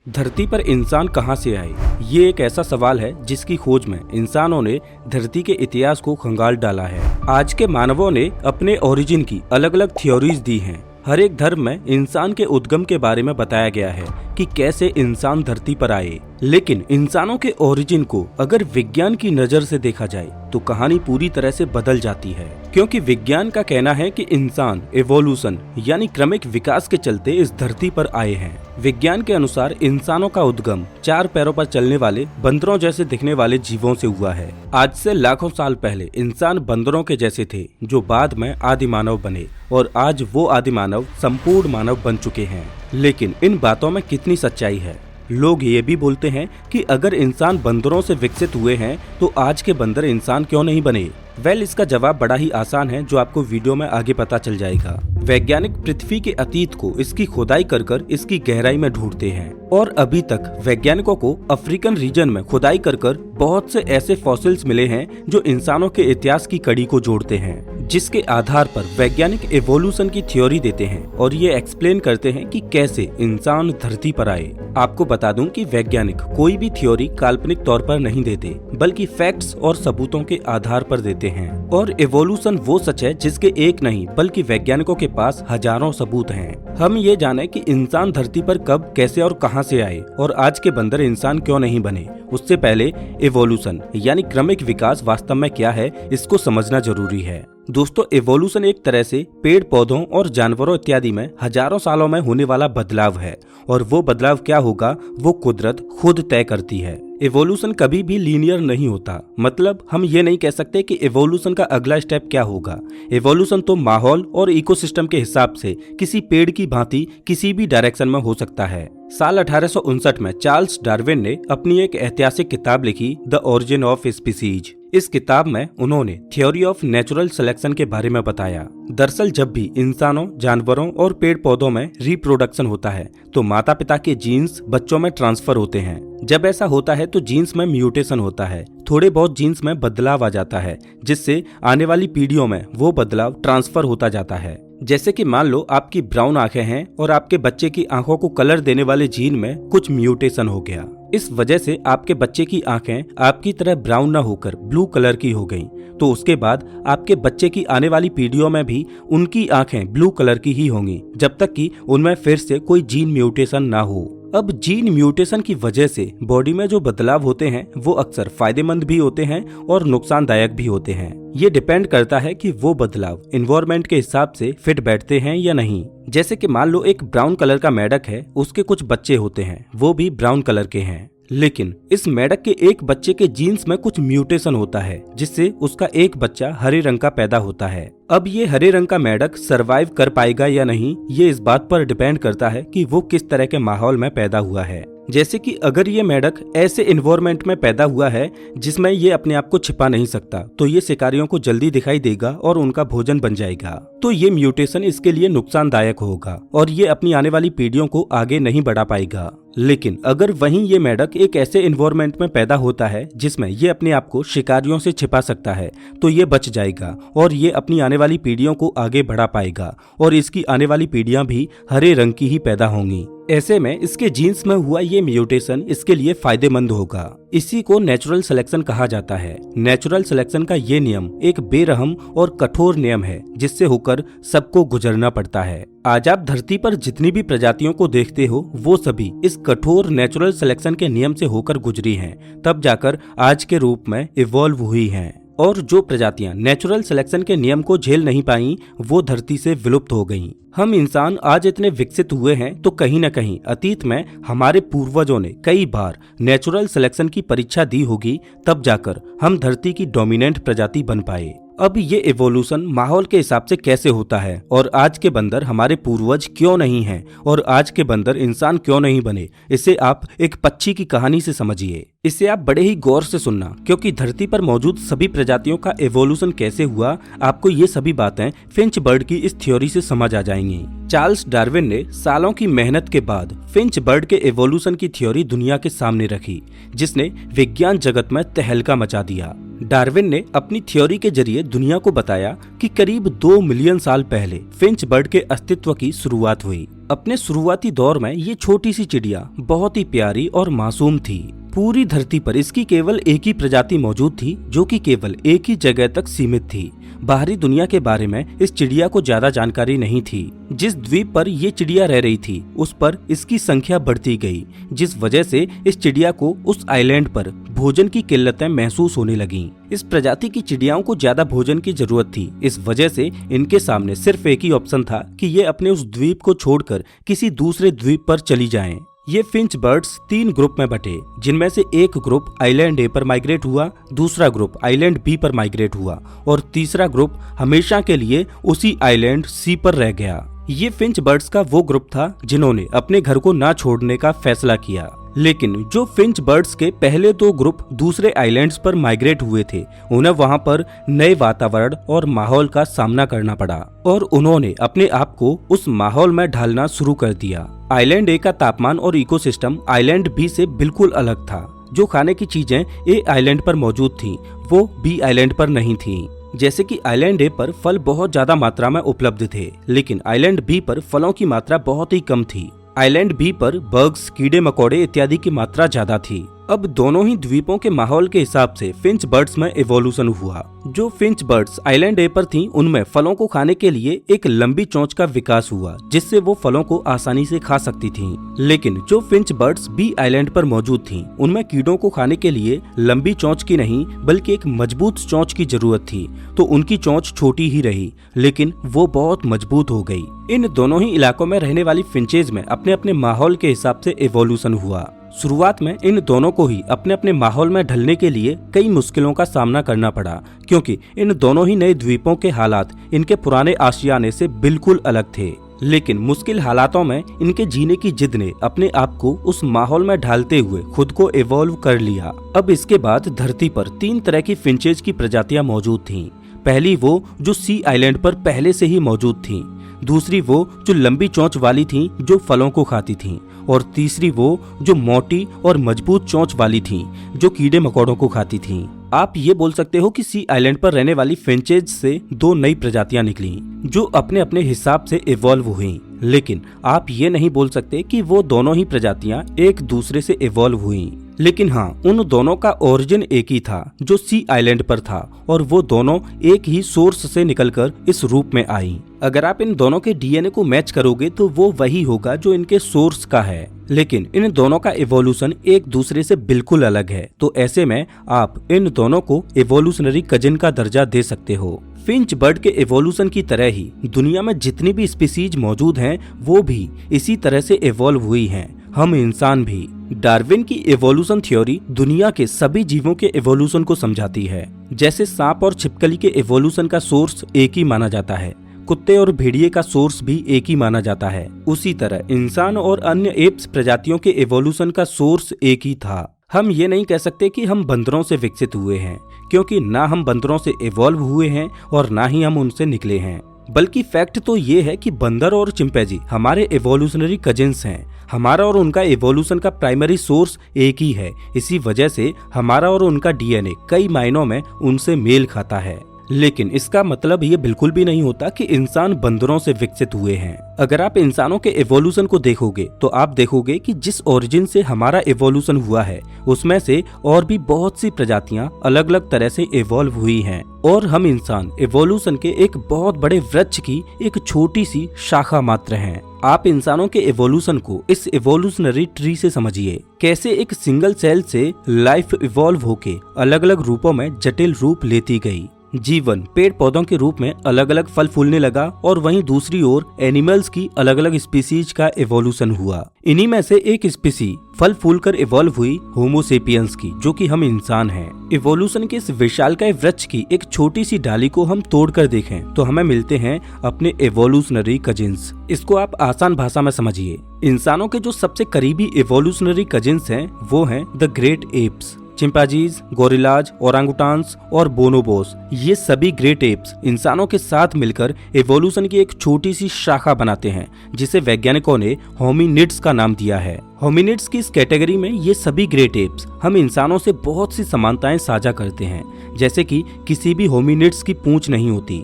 धरती पर इंसान कहां से आए? ये एक ऐसा सवाल है जिसकी खोज में इंसानों ने धरती के इतिहास को खंगाल डाला है। आज के मानवों ने अपने ओरिजिन की अलग अलग थ्योरीज दी हैं। हर एक धर्म में इंसान के उद्गम के बारे में बताया गया है कि कैसे इंसान धरती पर आए। लेकिन इंसानों के ओरिजिन को अगर विज्ञान की नजर से देखा जाए तो कहानी पूरी तरह से बदल जाती है, क्योंकि विज्ञान का कहना है कि इंसान एवोल्यूशन यानी क्रमिक विकास के चलते इस धरती पर आए हैं। विज्ञान के अनुसार इंसानों का उद्गम 4 पैरों पर चलने वाले बंदरों जैसे दिखने वाले जीवों से हुआ है। आज से लाखों साल पहले इंसान बंदरों के जैसे थे, जो बाद में आदि मानव बने, और आज वो आदि मानव संपूर्ण मानव बन चुके हैं। लेकिन इन बातों में कितनी सच्चाई है? लोग ये भी बोलते हैं कि अगर इंसान बंदरों से विकसित हुए हैं तो आज के बंदर इंसान क्यों नहीं बने? इसका जवाब बड़ा ही आसान है, जो आपको वीडियो में आगे पता चल जाएगा। वैज्ञानिक पृथ्वी के अतीत को इसकी खुदाई कर कर इसकी गहराई में ढूंढते हैं, और अभी तक वैज्ञानिकों को अफ्रीकन रीजन में खुदाई कर कर बहुत से ऐसे फॉसिल्स मिले हैं जो इंसानों के इतिहास की कड़ी को जोड़ते हैं, जिसके आधार पर वैज्ञानिक एवोल्यूशन की थ्योरी देते हैं और ये एक्सप्लेन करते हैं कि कैसे इंसान धरती पर आए। आपको बता दूं कि वैज्ञानिक कोई भी थ्योरी काल्पनिक तौर पर नहीं देते, बल्कि फैक्ट्स और सबूतों के आधार पर देते हैं। और एवोल्यूशन वो सच है जिसके एक नहीं बल्कि वैज्ञानिकों के पास हजारों सबूत हैं। हम ये जाने कि इंसान धरती पर कब, कैसे और कहां से आए, और आज के बंदर इंसान क्यों नहीं बने, उससे पहले एवोल्यूशन यानी क्रमिक विकास वास्तव में क्या है, इसको समझना जरूरी है। दोस्तों, एवोल्यूशन एक तरह से पेड़ पौधों और जानवरों इत्यादि में हजारों सालों में होने वाला बदलाव है, और वो बदलाव क्या होगा वो कुदरत खुद तय करती है। एवोल्यूशन कभी भी लीनियर नहीं होता, मतलब हम ये नहीं कह सकते कि एवोल्यूशन का अगला स्टेप क्या होगा। एवोल्यूशन तो माहौल और इकोसिस्टम के हिसाब से किसी पेड़ की भांति किसी भी डायरेक्शन में हो सकता है। साल 1859 में चार्ल्स डार्विन ने अपनी एक ऐतिहासिक किताब लिखी, द ओरिजिन ऑफ स्पीसीज। इस किताब में उन्होंने थ्योरी ऑफ नेचुरल सिलेक्शन के बारे में बताया। दरअसल जब भी इंसानों, जानवरों और पेड़ पौधों में रिप्रोडक्शन होता है तो माता पिता के जीन्स बच्चों में ट्रांसफर होते हैं। जब ऐसा होता है तो जीन्स में म्यूटेशन होता है, थोड़े बहुत जीन्स में बदलाव आ जाता है, जिससे आने वाली पीढ़ियों में वो बदलाव ट्रांसफर होता जाता है। जैसे कि मान लो आपकी ब्राउन आंखें हैं और आपके बच्चे की आंखों को कलर देने वाले जीन में कुछ म्यूटेशन हो गया। इस वजह से आपके बच्चे की आंखें आपकी तरह ब्राउन न होकर ब्लू कलर की हो गईं। तो उसके बाद आपके बच्चे की आने वाली पीढ़ियों में भी उनकी आंखें ब्लू कलर की ही होंगी, जब तक कि उनमें फिर से कोई जीन म्यूटेशन ना हो। अब जीन म्यूटेशन की वजह से बॉडी में जो बदलाव होते हैं वो अक्सर फायदेमंद भी होते हैं और नुकसानदायक भी होते हैं। ये डिपेंड करता है कि वो बदलाव एनवायरनमेंट के हिसाब से फिट बैठते हैं या नहीं। जैसे कि मान लो एक ब्राउन कलर का मेंढक है, उसके कुछ बच्चे होते हैं, वो भी ब्राउन कलर के हैं, लेकिन इस मेंढक के एक बच्चे के जीन्स में कुछ म्यूटेशन होता है, जिससे उसका एक बच्चा हरे रंग का पैदा होता है। अब ये हरे रंग का मेंढक सरवाइव कर पाएगा या नहीं, ये इस बात पर डिपेंड करता है कि वो किस तरह के माहौल में पैदा हुआ है। जैसे कि अगर ये मेंढक ऐसे एनवायरनमेंट में पैदा हुआ है जिसमें ये अपने आप को छिपा नहीं सकता, तो ये शिकारियों को जल्दी दिखाई देगा और उनका भोजन बन जाएगा। तो ये म्यूटेशन इसके लिए नुकसानदायक होगा और ये अपनी आने वाली पीढ़ियों को आगे नहीं बढ़ा पाएगा। लेकिन अगर वहीं ये मेंढक एक ऐसे एनवायरनमेंट में पैदा होता है जिसमें ये अपने आप को शिकारियों से छिपा सकता है, तो ये बच जाएगा और ये अपनी आने वाली पीढ़ियों को आगे बढ़ा पाएगा, और इसकी आने वाली पीढ़ियां भी हरे रंग की ही पैदा होंगी। ऐसे में इसके जीन्स में हुआ ये म्यूटेशन इसके लिए फायदेमंद होगा। इसी को नेचुरल सिलेक्शन कहा जाता है। नेचुरल सिलेक्शन का ये नियम एक बेरहम और कठोर नियम है, जिससे होकर सबको गुजरना पड़ता है। आज आप धरती पर जितनी भी प्रजातियों को देखते हो वो सभी इस कठोर नेचुरल सिलेक्शन के नियम से होकर गुजरी हैं, तब जाकर आज के रूप में इवॉल्व हुई हैं। और जो प्रजातियां नेचुरल सिलेक्शन के नियम को झेल नहीं पाई वो धरती से विलुप्त हो गईं। हम इंसान आज इतने विकसित हुए हैं तो कहीं न कहीं अतीत में हमारे पूर्वजों ने कई बार नेचुरल सिलेक्शन की परीक्षा दी होगी, तब जाकर हम धरती की डोमिनेंट प्रजाति बन पाए। अब ये एवोल्यूशन माहौल के हिसाब से कैसे होता है, और आज के बंदर हमारे पूर्वज क्यों नहीं हैं, और आज के बंदर इंसान क्यों नहीं बने, इसे आप एक पक्षी की कहानी से समझिए। इसे आप बड़े ही गौर से सुनना, क्योंकि धरती पर मौजूद सभी प्रजातियों का एवोल्यूशन कैसे हुआ, आपको ये सभी बातें फिंच बर्ड की इस थ्योरी से समझ आ जाएंगी। चार्ल्स डार्विन ने सालों की मेहनत के बाद फिंच बर्ड के एवोल्यूशन की थ्योरी दुनिया के सामने रखी, जिसने विज्ञान जगत में तहलका मचा दिया। डार्विन ने अपनी थ्योरी के जरिए दुनिया को बताया कि करीब 2 मिलियन साल पहले फिंच बर्ड के अस्तित्व की शुरुआत हुई। अपने शुरुआती दौर में ये छोटी सी चिड़िया बहुत ही प्यारी और मासूम थी। पूरी धरती पर इसकी केवल एक ही प्रजाति मौजूद थी, जो कि केवल एक ही जगह तक सीमित थी। बाहरी दुनिया के बारे में इस चिड़िया को ज्यादा जानकारी नहीं थी। जिस द्वीप पर ये चिड़िया रह रही थी उस पर इसकी संख्या बढ़ती गई, जिस वजह से इस चिड़िया को उस आइलैंड पर भोजन की किल्लतें महसूस होने लगीं। इस प्रजाति की चिड़ियाओं को ज्यादा भोजन की जरूरत थी। इस वजह से इनके सामने सिर्फ एक ही ऑप्शन था कि ये अपने उस द्वीप को छोड़कर किसी दूसरे द्वीप पर चली जाएं। ये फिंच बर्ड्स 3 ग्रुप में बटे, जिनमें से एक ग्रुप आइलैंड ए पर माइग्रेट हुआ, दूसरा ग्रुप आइलैंड बी पर माइग्रेट हुआ और तीसरा ग्रुप हमेशा के लिए उसी आइलैंड सी पर रह गया। ये फिंच बर्ड्स का वो ग्रुप था जिन्होंने अपने घर को ना छोड़ने का फैसला किया। लेकिन जो फिंच बर्ड्स के पहले 2 ग्रुप दूसरे आइलैंड्स पर माइग्रेट हुए थे, उन्हें वहां पर नए वातावरण और माहौल का सामना करना पड़ा और उन्होंने अपने आप को उस माहौल में ढालना शुरू कर दिया। आइलैंड ए का तापमान और इकोसिस्टम आइलैंड बी से बिल्कुल अलग था। जो खाने की चीजें ए आइलैंड पर मौजूद थीं, वो बी आइलैंड पर नहीं थीं। जैसे कि आइलैंड ए पर फल बहुत ज्यादा मात्रा में उपलब्ध थे, लेकिन आइलैंड बी पर फलों की मात्रा बहुत ही कम थी। आइलैंड बी पर बग्स, कीड़े मकोड़े इत्यादि की मात्रा ज्यादा थी। अब दोनों ही द्वीपों के माहौल के हिसाब से फिंच बर्ड्स में इवोल्यूशन हुआ। जो फिंच बर्ड्स आइलैंड ए पर थीं, उनमें फलों को खाने के लिए एक लंबी चोंच का विकास हुआ, जिससे वो फलों को आसानी से खा सकती थीं। लेकिन जो फिंच बर्ड्स बी आइलैंड पर मौजूद थीं, उनमें कीड़ों को खाने के लिए लंबी चोंच की नहीं बल्कि एक मजबूत चोंच की जरूरत थी। तो उनकी चोंच छोटी ही रही, लेकिन वो बहुत मजबूत हो गई। इन दोनों ही इलाकों में रहने वाली फिंचेज में अपने अपने माहौल के हिसाब से इवोल्यूशन हुआ। शुरुआत में इन दोनों को ही अपने अपने माहौल में ढलने के लिए कई मुश्किलों का सामना करना पड़ा, क्योंकि इन दोनों ही नए द्वीपों के हालात इनके पुराने आशियाने से बिल्कुल अलग थे। लेकिन मुश्किल हालातों में इनके जीने की जिद ने अपने आप को उस माहौल में ढालते हुए खुद को इवॉल्व कर लिया। अब इसके बाद धरती पर 3 तरह की फिंचेज की प्रजातियां मौजूद थीं। पहली वो जो सी आइलैंड पर पहले से ही मौजूद थीं, दूसरी वो जो लंबी चोंच वाली थीं जो फलों को खाती थीं, और तीसरी वो जो मोटी और मजबूत चोंच वाली थीं जो कीड़े मकोड़ों को खाती थीं। आप ये बोल सकते हो कि सी आइलैंड पर रहने वाली फिंचेज से 2 नई प्रजातियां निकली जो अपने अपने हिसाब से इवॉल्व हुई, लेकिन आप ये नहीं बोल सकते कि वो दोनों ही प्रजातियां एक दूसरे से इवॉल्व हुई। लेकिन हाँ, उन दोनों का ओरिजिन एक ही था जो सी आइलैंड पर था, और वो दोनों एक ही सोर्स से निकलकर इस रूप में आई। अगर आप इन दोनों के डीएनए को मैच करोगे तो वो वही होगा जो इनके सोर्स का है, लेकिन इन दोनों का इवोल्यूशन एक दूसरे से बिल्कुल अलग है। तो ऐसे में आप इन दोनों को इवोल्यूशनरी कजिन का दर्जा दे सकते हो। फिंच बर्ड के इवोल्यूशन की तरह ही दुनिया में जितनी भी स्पीसीज मौजूद हैं, वो भी इसी तरह से इवॉल्व हुई हैं, हम इंसान भी। डार्विन की इवोल्यूशन थ्योरी दुनिया के सभी जीवों के इवोल्यूशन को समझाती है। जैसे सांप और छिपकली के इवोल्यूशन का सोर्स एक ही माना जाता है, कुत्ते और भेड़िए का सोर्स भी एक ही माना जाता है, उसी तरह इंसान और अन्य एप्स प्रजातियों के इवोल्यूशन का सोर्स एक ही था। हम ये नहीं कह सकते कि हम बंदरों से विकसित हुए हैं, क्योंकि ना हम बंदरों से इवॉल्व हुए हैं और ना ही हम उनसे निकले हैं, बल्कि फैक्ट तो ये है कि बंदर और चिंपैंजी हमारे इवोल्यूशनरी कजिन्स हैं। हमारा और उनका इवोल्यूशन का प्राइमरी सोर्स एक ही है। इसी वजह से हमारा और उनका डीएनए कई मायनों में उनसे मेल खाता है। लेकिन इसका मतलब ये बिल्कुल भी नहीं होता कि इंसान बंदरों से विकसित हुए हैं। अगर आप इंसानों के इवोल्यूशन को देखोगे तो आप देखोगे कि जिस ओरिजिन से हमारा इवोल्यूशन हुआ है, उसमें से और भी बहुत सी प्रजातियां अलग अलग तरह से इवॉल्व हुई हैं, और हम इंसान इवोल्यूशन के एक बहुत बड़े वृक्ष की एक छोटी सी शाखा मात्र हैं। आप इंसानों के इवोल्यूशन को इस इवोल्यूशनरी ट्री से समझिए, कैसे एक सिंगल सेल से लाइफ इवॉल्व होके अलग अलग रूपों में जटिल रूप लेती गई। जीवन पेड़ पौधों के रूप में अलग अलग फल फूलने लगा, और वहीं दूसरी ओर एनिमल्स की अलग अलग स्पीसीज का इवोल्यूशन हुआ। इन्हीं में से एक स्पीसी फल फूलकर इवॉल्व हुई होमो सेपियंस की, जो कि हम इंसान हैं। इवोल्यूशन के इस विशालकाय वृक्ष की एक छोटी सी डाली को हम तोड़कर देखें तो हमें मिलते हैं अपने इवोल्यूशनरी कजिन्स। इसको आप आसान भाषा में समझिए। इंसानों के जो सबसे करीबी इवोल्यूशनरी कजिन्स हैं वो हैं the great apes, chimpanzees, gorillas, orangutans और बोनोबोस, ये सभी ग्रेट एप्स इंसानों के साथ मिलकर एवोल्यूशन की एक छोटी सी शाखा बनाते हैं, जिसे वैज्ञानिकों ने होमिनिड्स का नाम दिया है। होमिनिड्स की इस कैटेगरी में ये सभी ग्रेट एप्स हम इंसानों से बहुत सी समानताएं साझा करते हैं, जैसे कि किसी भी होमिनिड्स की पूंछ नहीं होती।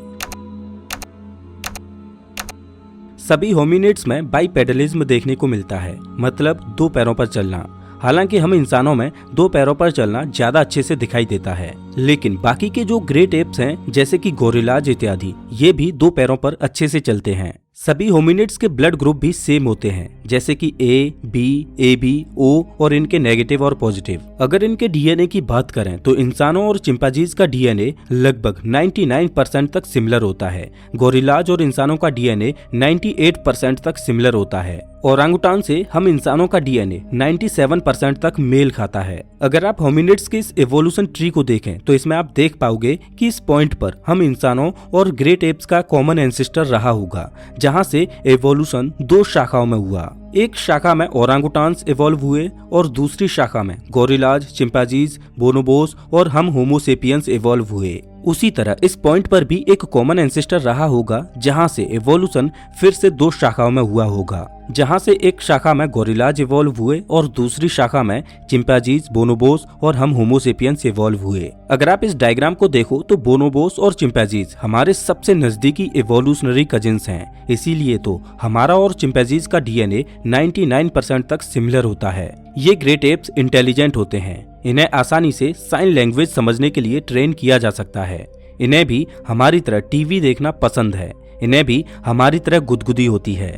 सभी होमिनिड्स में बाइपेडलिज्म देखने को मिलता है, मतलब दो पैरों पर चलना। हालांकि हम इंसानों में दो पैरों पर चलना ज्यादा अच्छे से दिखाई देता है, लेकिन बाकी के जो ग्रेट एप्स हैं जैसे कि गोरिल्लाज इत्यादि, ये भी दो पैरों पर अच्छे से चलते हैं। सभी होमिनिड्स के ब्लड ग्रुप भी सेम होते हैं, जैसे कि ए, बी, AB, O और इनके नेगेटिव और पॉजिटिव। अगर इनके डीएनए की बात करें तो इंसानों और चिंपांजीज का डीएनए लगभग 99% तक सिमिलर होता है। गोरिल्लाज और इंसानों का डीएनए 98% तक सिमिलर होता है। ओरांगुटान से हम इंसानों का डीएनए 97% तक मेल खाता है। अगर आप होमिनिड्स के इस एवोल्यूशन ट्री को देखें तो इसमें आप देख पाओगे कि इस पॉइंट पर हम इंसानों और ग्रेट एप्स का कॉमन एंसेस्टर रहा होगा, जहां से एवोल्यूशन दो शाखाओं में हुआ। एक शाखा में ओरांगुटान्स इवॉल्व हुए और दूसरी शाखा में गोरिल्लाज, चिंपांजीज, बोनोबोस और हम होमोसेपियंस इवॉल्व हुए। उसी तरह इस पॉइंट पर भी एक कॉमन एंसेस्टर रहा होगा, जहां से एवोल्यूशन फिर से दो शाखाओं में हुआ होगा, जहां से एक शाखा में गोरिल्लाज इवॉल्व हुए और दूसरी शाखा में चिंपांजीज, बोनोबोस और हम होमोसेपियंस इवॉल्व हुए। अगर आप इस डायग्राम को देखो तो बोनोबोस और चिंपांजीज हमारे सबसे नजदीकी इवोल्यूशनरी कजिन्स हैं, इसीलिए तो हमारा और चिंपांजीज का डीएनए 99% तक सिमिलर होता है। ये ग्रेट एप्स इंटेलिजेंट होते हैं, इन्हें आसानी से साइन लैंग्वेज समझने के लिए ट्रेन किया जा सकता है। इन्हें भी हमारी तरह टीवी देखना पसंद है, इन्हें भी हमारी तरह गुदगुदी होती है।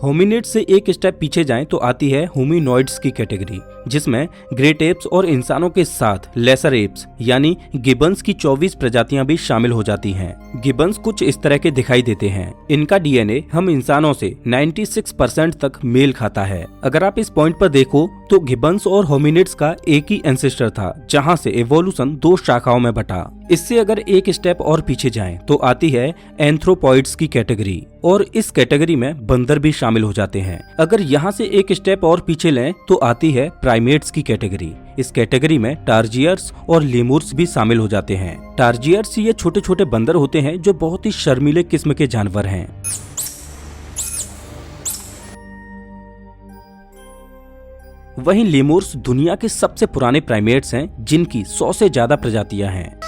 होमिनिड से एक स्टेप पीछे जाएं तो आती है होमिनॉइड्स की कैटेगरी, जिसमें ग्रेट एप्स और इंसानों के साथ लेसर एप्स यानी गिबन्स की 24 प्रजातियां भी शामिल हो जाती हैं। गिबन्स कुछ इस तरह के दिखाई देते हैं। इनका डीएनए हम इंसानों से 96% तक मेल खाता है। अगर आप इस पॉइंट पर देखो तो गिबन्स और होमिनिड्स का एक ही एंसेस्टर था, जहां से एवोल्यूशन दो शाखाओं में बटा। इससे अगर एक स्टेप और पीछे जाएं तो आती है एंथ्रोपॉइड्स की कैटेगरी, और इस कैटेगरी में बंदर भी शामिल हो जाते हैं। अगर यहाँ से एक स्टेप और पीछे लें तो आती है प्राइमेट्स की कैटेगरी। इस कैटेगरी में टार्जियर्स और लेमुर्स भी शामिल हो जाते हैं। टार्जियर्स ये छोटे छोटे बंदर होते हैं जो बहुत ही शर्मीले किस्म के जानवर हैं। वहीं लेमुर्स दुनिया के सबसे पुराने प्राइमेट्स हैं, जिनकी 100 से ज्यादा प्रजातियां हैं।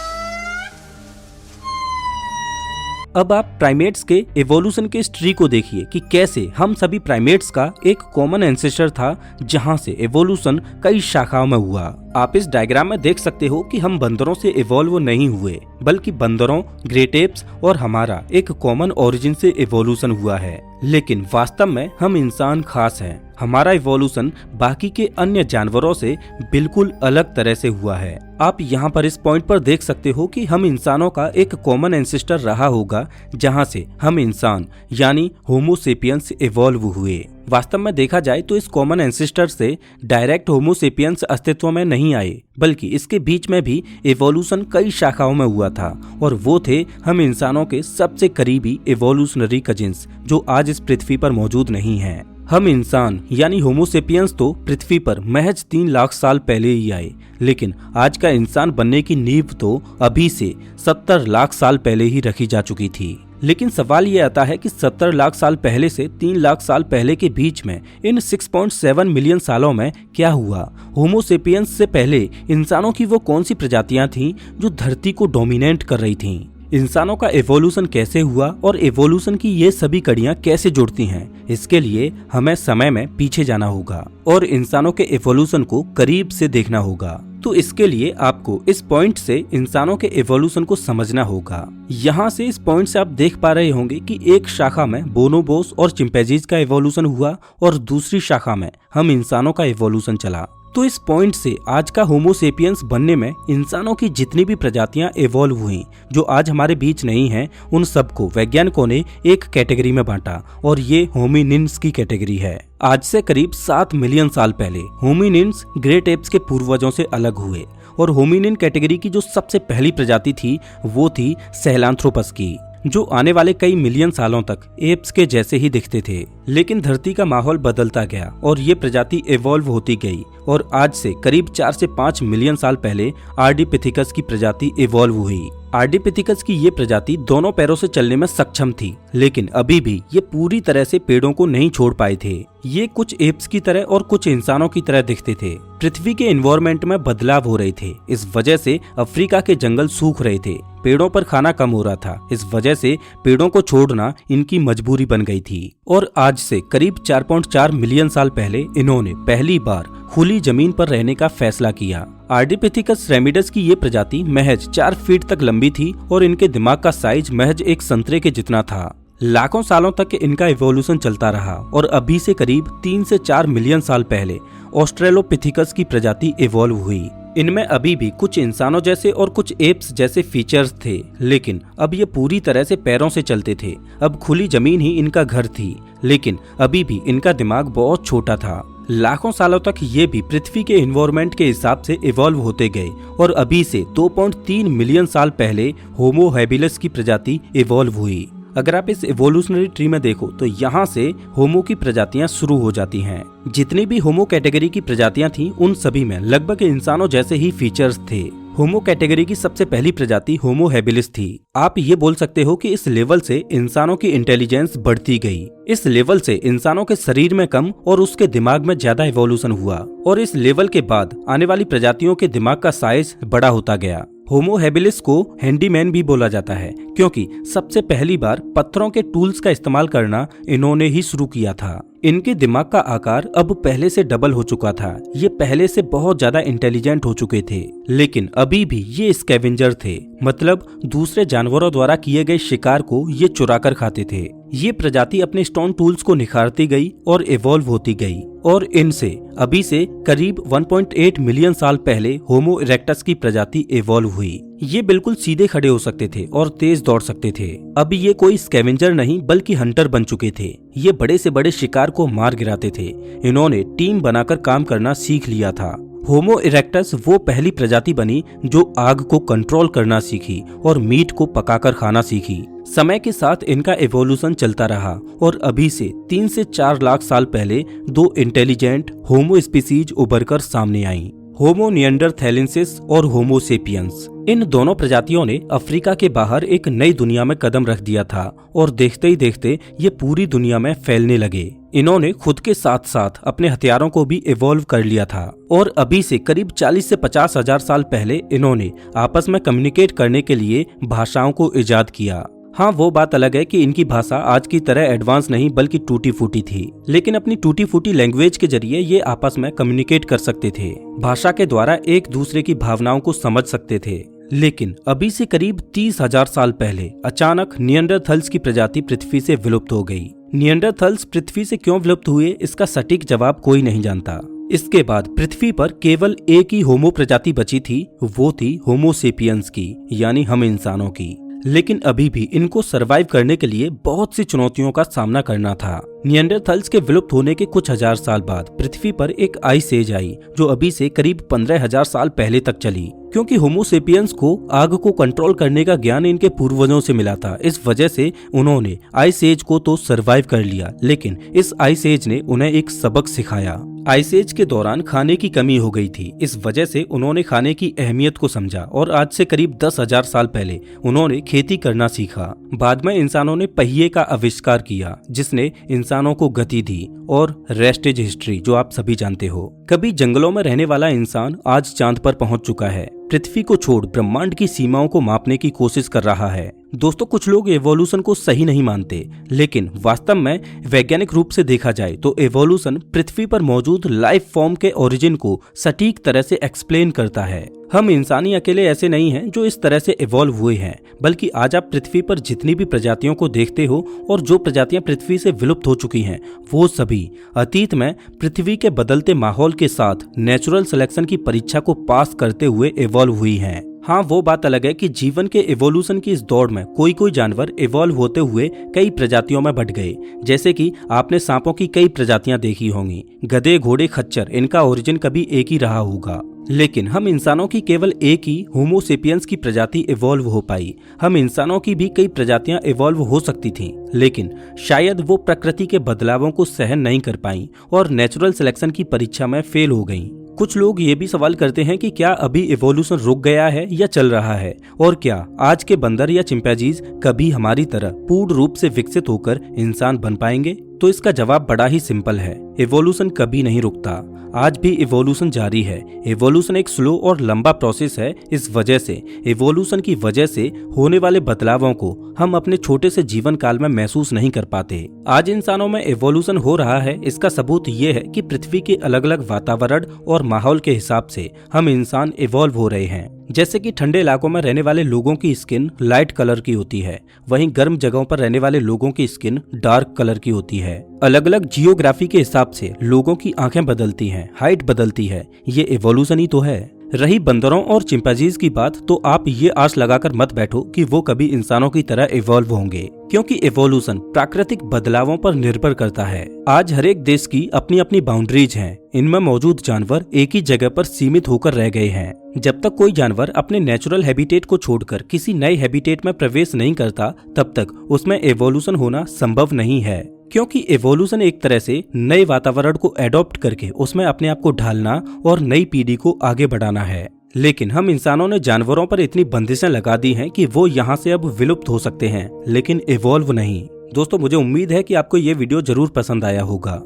अब आप प्राइमेट्स के एवोल्यूशन के इस ट्री को देखिए कि कैसे हम सभी प्राइमेट्स का एक कॉमन एंसेस्टर था, जहां से एवोल्यूशन कई शाखाओं में हुआ। आप इस डायग्राम में देख सकते हो कि हम बंदरों से इवॉल्व नहीं हुए, बल्कि बंदरों, ग्रेट एप्स और हमारा एक कॉमन ओरिजिन से इवोल्यूशन हुआ है। लेकिन वास्तव में हम इंसान खास हैं। हमारा इवोल्यूशन बाकी के अन्य जानवरों से बिल्कुल अलग तरह से हुआ है। आप यहाँ पर इस पॉइंट पर देख सकते हो कि हम इंसानों का एक कॉमन एंसेस्टर रहा होगा, जहाँ से हम इंसान यानी होमोसेपियंस इवॉल्व हुए। वास्तव में देखा जाए तो इस कॉमन एंसेस्टर से डायरेक्ट होमोसेपियंस अस्तित्व में नहीं आए, बल्कि इसके बीच में भी इवोल्यूशन कई शाखाओं में हुआ था, और वो थे हम इंसानों के सबसे करीबी इवोल्यूशनरी कजिन्स, जो आज इस पृथ्वी पर मौजूद नहीं हैं। हम इंसान यानी होमोसेपियंस तो पृथ्वी पर महज 3 लाख साल पहले ही आए, लेकिन आज का इंसान बनने की नींव तो अभी से 70 लाख साल पहले ही रखी जा चुकी थी। लेकिन सवाल ये आता है कि 70 लाख साल पहले से 3 लाख साल पहले के बीच में इन 6.7 मिलियन सालों में क्या हुआ? होमोसेपियंस से पहले इंसानों की वो कौन सी प्रजातियां थीं जो धरती को डोमिनेट कर रही थीं? इंसानों का एवोल्यूशन कैसे हुआ और एवोल्यूशन की ये सभी कड़ियां कैसे जुड़ती हैं? इसके लिए हमें समय में पीछे जाना होगा और इंसानों के एवोल्यूशन को करीब से देखना होगा। तो इसके लिए आपको इस पॉइंट से इंसानों के एवोल्यूशन को समझना होगा। यहाँ से इस पॉइंट से आप देख पा रहे होंगे कि एक शाखा में बोनोबोस और चिंपैंजीज का एवोल्यूशन हुआ और दूसरी शाखा में हम इंसानों का एवोल्यूशन चला। तो इस पॉइंट से आज का होमोसेपियंस बनने में इंसानों की जितनी भी प्रजातियां इवॉल्व हुई, जो आज हमारे बीच नहीं हैं, उन सबको वैज्ञानिकों ने एक कैटेगरी में बांटा, और ये होमिनिन्स की कैटेगरी है। आज से करीब 7 मिलियन साल पहले होमिनिन्स ग्रेट एप्स के पूर्वजों से अलग हुए, और होमिनिन कैटेगरी की जो सबसे पहली प्रजाति थी वो थी सहेलांथ्रोपस की, जो आने वाले कई मिलियन सालों तक एप्स के जैसे ही दिखते थे। लेकिन धरती का माहौल बदलता गया और ये प्रजाति इवॉल्व होती गई और आज से करीब 4 से 5 मिलियन साल पहले आर्डिपिथेकस की प्रजाति इवॉल्व हुई। आर्डिपिथेकस की ये प्रजाति दोनों पैरों से चलने में सक्षम थी, लेकिन अभी भी ये पूरी तरह से पेड़ों को नहीं छोड़ पाए थे। ये कुछ एप्स की तरह और कुछ इंसानों की तरह दिखते थे। पृथ्वी के एनवायरनमेंट में बदलाव हो रहे थे। इस वजह से अफ्रीका के जंगल सूख रहे थे, पेड़ों पर खाना कम हो रहा था। इस वजह से पेड़ों को छोड़ना इनकी मजबूरी बन गई थी और आज से करीब 4.4 मिलियन साल पहले इन्होंने पहली बार खुली जमीन पर रहने का फैसला किया। आर्डिपिथेकस रेमिडस की ये प्रजाति महज 4 फीट तक लंबी थी और इनके दिमाग का साइज महज एक संतरे के जितना था। लाखों सालों तक इनका इवोल्यूशन चलता रहा और अभी से करीब 3 से 4 मिलियन साल पहले ऑस्ट्रेलोपिथेकस की प्रजाति इवॉल्व हुई। इनमें अभी भी कुछ इंसानों जैसे और कुछ एप्स जैसे फीचर्स थे, लेकिन अब ये पूरी तरह से पैरों से चलते थे। अब खुली जमीन ही इनका घर थी, लेकिन अभी भी इनका दिमाग बहुत छोटा था। लाखों सालों तक ये भी पृथ्वी के एनवायरनमेंट के हिसाब से इवॉल्व होते गए और अभी से 2.3 मिलियन साल पहले होमो हैबिलिस की प्रजाति इवॉल्व हुई। अगर आप इस इवोल्यूशनरी ट्री में देखो तो यहाँ से होमो की प्रजातियां शुरू हो जाती हैं। जितनी भी होमो कैटेगरी की प्रजातियां थी उन सभी में लगभग इंसानों जैसे ही फीचर्स थे। होमो कैटेगरी की सबसे पहली प्रजाति होमो हैबिलिस थी। आप ये बोल सकते हो कि इस लेवल से इंसानों की इंटेलिजेंस बढ़ती गई। इस लेवल से इंसानों के शरीर में कम और उसके दिमाग में ज्यादा इवोल्यूशन हुआ और इस लेवल के बाद आने वाली प्रजातियों के दिमाग का साइज बड़ा होता गया। होमो हैबिलिस को हैंडीमैन भी बोला जाता है क्योंकि सबसे पहली बार पत्थरों के टूल्स का इस्तेमाल करना इन्होंने ही शुरू किया था। इनके दिमाग का आकार अब पहले से डबल हो चुका था। ये पहले से बहुत ज्यादा इंटेलिजेंट हो चुके थे, लेकिन अभी भी ये स्कैवेंजर थे, मतलब दूसरे जानवरों द्वारा किए गए शिकार को ये चुरा कर खाते थे। ये प्रजाति अपने स्टोन टूल्स को निखारती गई और इवॉल्व होती गई और इनसे अभी से करीब 1.8 मिलियन साल पहले होमो इरेक्टस की प्रजाति इवॉल्व हुई। ये बिल्कुल सीधे खड़े हो सकते थे और तेज दौड़ सकते थे। अब ये कोई स्कैवेंजर नहीं बल्कि हंटर बन चुके थे। ये बड़े से बड़े शिकार को मार गिराते थे। इन्होंने टीम बनाकर काम करना सीख लिया था। होमो इरेक्टस वो पहली प्रजाति बनी जो आग को कंट्रोल करना सीखी और मीट को पकाकर खाना सीखी। समय के साथ इनका इवोल्यूशन चलता रहा और अभी से 3 से 4 लाख साल पहले 2 इंटेलिजेंट होमो स्पीसीज उभरकर सामने आई, होमो निएंडरथैलेंसिस और होमो सेपियंस। इन दोनों प्रजातियों ने अफ्रीका के बाहर एक नई दुनिया में कदम रख दिया था और देखते ही देखते ये पूरी दुनिया में फैलने लगे। इन्होंने खुद के साथ साथ अपने हथियारों को भी इवॉल्व कर लिया था और अभी से करीब 40 से 50 हजार साल पहले इन्होंने आपस में कम्युनिकेट करने के लिए भाषाओं को इजाद किया। हाँ, वो बात अलग है कि इनकी भाषा आज की तरह एडवांस नहीं बल्कि टूटी फूटी थी, लेकिन अपनी टूटी फूटी लैंग्वेज के जरिए ये आपस में कम्युनिकेट कर सकते थे। भाषा के द्वारा एक दूसरे की भावनाओं को समझ सकते थे। लेकिन अभी से करीब 30,000 साल पहले अचानक निएंडरथल्स की प्रजाति पृथ्वी से विलुप्त हो गई। निएंडरथल्स पृथ्वी से क्यों विलुप्त हुए, इसका सटीक जवाब कोई नहीं जानता। इसके बाद पृथ्वी पर केवल एक ही होमो प्रजाति बची थी, वो थी होमो सेपियंस की, यानी हम इंसानों की। लेकिन अभी भी इनको सरवाइव करने के लिए बहुत सी चुनौतियों का सामना करना था। निएंडरथल्स के विलुप्त होने के कुछ हजार साल बाद पृथ्वी पर एक आइस एज आई जो अभी से करीब 15,000 साल पहले तक चली। क्योंकि होमो सेपियंस को आग को कंट्रोल करने का ज्ञान इनके पूर्वजों से मिला था, इस वजह से उन्होंने आइस एज को तो सरवाइव कर लिया, लेकिन इस आइस एज ने उन्हें एक सबक सिखाया। आइस एज के दौरान खाने की कमी हो गई थी, इस वजह से उन्होंने खाने की अहमियत को समझा और आज से करीब 10,000 साल पहले उन्होंने खेती करना सीखा। बाद में इंसानों ने पहिए का आविष्कार किया जिसने इंसानों को गति दी और रेस्ट इज हिस्ट्री जो आप सभी जानते हो। कभी जंगलों में रहने वाला इंसान आज चांद पर पहुंच चुका है। पृथ्वी को छोड़ ब्रह्मांड की सीमाओं को मापने की कोशिश कर रहा है। दोस्तों, कुछ लोग एवोल्यूशन को सही नहीं मानते, लेकिन वास्तव में वैज्ञानिक रूप से देखा जाए तो एवोल्यूशन पृथ्वी पर मौजूद लाइफ फॉर्म के ओरिजिन को सटीक तरह से एक्सप्लेन करता है। हम इंसानी अकेले ऐसे नहीं हैं जो इस तरह से इवॉल्व हुए हैं, बल्कि आज आप पृथ्वी पर जितनी भी प्रजातियों को देखते हो और जो प्रजातियां पृथ्वी से विलुप्त हो चुकी हैं, वो सभी अतीत में पृथ्वी के बदलते माहौल के साथ नेचुरल सिलेक्शन की परीक्षा को पास करते हुए इवॉल्व हुई हैं। हाँ, वो बात अलग है कि जीवन के इवोल्यूशन की इस दौड़ में कोई कोई जानवर इवॉल्व होते हुए कई प्रजातियों में बट गए। जैसे कि आपने सांपों की कई प्रजातियां देखी होंगी। गधे, घोड़े, खच्चर, इनका ओरिजिन कभी एक ही रहा होगा। लेकिन हम इंसानों की केवल एक ही होमो सेपियंस की प्रजाति इवॉल्व हो पाई। हम इंसानों की भी कई प्रजातियां इवॉल्व हो सकती थीं, लेकिन शायद वो प्रकृति के बदलावों को सहन नहीं कर पाईं और नेचुरल सिलेक्शन की परीक्षा में फेल हो गईं। कुछ लोग ये भी सवाल करते हैं कि क्या अभी इवोल्यूशन रुक गया है या चल रहा है, और क्या आज के बंदर या चिंपैंजीज कभी हमारी तरह पूर्ण रूप से विकसित होकर इंसान बन पाएंगे? तो इसका जवाब बड़ा ही सिंपल है, इवोल्यूशन कभी नहीं रुकता। आज भी इवोल्यूशन जारी है। इवोल्यूशन एक स्लो और लंबा प्रोसेस है। इस वजह से इवोल्यूशन की वजह से होने वाले बदलावों को हम अपने छोटे से जीवन काल में महसूस नहीं कर पाते। आज इंसानों में इवोल्यूशन हो रहा है, इसका सबूत ये है कि पृथ्वी के अलग अलग वातावरण और माहौल के हिसाब से हम इंसान इवॉल्व हो रहे हैं। जैसे कि ठंडे इलाकों में रहने वाले लोगों की स्किन लाइट कलर की होती है, वहीं गर्म जगहों पर रहने वाले लोगों की स्किन डार्क कलर की होती है। अलग अलग जियोग्राफी के हिसाब से लोगों की आंखें बदलती हैं, हाइट बदलती है। ये इवोल्यूशन ही तो है। रही बंदरों और चिंपैंजीज की बात, तो आप ये आस लगाकर मत बैठो कि वो कभी इंसानों की तरह इवॉल्व होंगे, क्योंकि इवोल्यूशन प्राकृतिक बदलावों पर निर्भर करता है। आज हर एक देश की अपनी अपनी बाउंड्रीज हैं। इनमें मौजूद जानवर एक ही जगह पर सीमित होकर रह गए हैं। जब तक कोई जानवर अपने नेचुरल हैबिटेट को छोड़कर किसी नए हैबिटेट में प्रवेश नहीं करता, तब तक उसमें इवोल्यूशन होना संभव नहीं है, क्योंकि इवोल्यूशन एक तरह से नए वातावरण को एडॉप्ट करके उसमें अपने आप को ढालना और नई पीढ़ी को आगे बढ़ाना है। लेकिन हम इंसानों ने जानवरों पर इतनी बंदिशें लगा दी हैं कि वो यहाँ से अब विलुप्त हो सकते हैं, लेकिन इवॉल्व नहीं। दोस्तों, मुझे उम्मीद है कि आपको ये वीडियो जरूर पसंद आया होगा।